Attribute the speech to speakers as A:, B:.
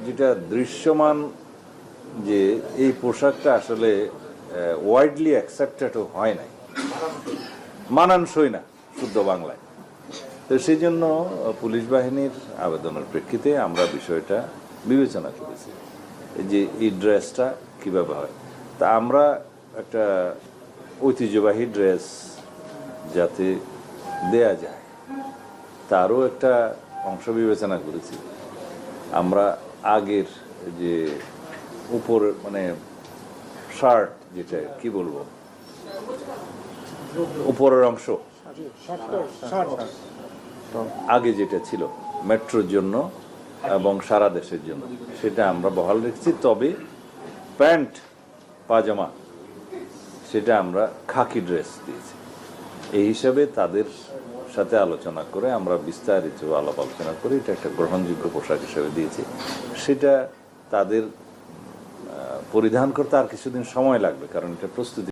A: যেটা দৃশ্যমান যে এই পোশাকটা আসলে ওয়াইডলি অ্যাকসেপ্টেড হয় নাই, মানানসই না শুদ্ধ বাংলায়। তো সেই জন্য পুলিশ বাহিনীর আবেদনের প্রেক্ষিতে আমরা বিষয়টা বিবেচনা করেছি যে এই ড্রেসটা কীভাবে হয়। তা আমরা একটা ঐতিহ্যবাহী ড্রেস যাতে দেয়া যায় তারও একটা অংশ বিবেচনা করেছি। আমরা আগের যে উপর মানে শার্ট, যেটা কি বলবো, উপরের অংশ আগে যেটা ছিল মেট্রোর জন্য এবং সারা দেশের জন্য, সেটা আমরা বহাল রেখেছি। তবে প্যান্ট পাজামা সেটা আমরা খাকি ড্রেস দিয়েছি। এই হিসাবে তাদের সাথে আলোচনা করে আমরা বিস্তারিত আলাপ আলোচনা করে এটা একটা গ্রহণযোগ্য পোশাক হিসেবে দিয়েছি। সেটা তাদের পরিধান করতে আর কিছুদিন সময় লাগবে, কারণ এটা প্রস্তুতি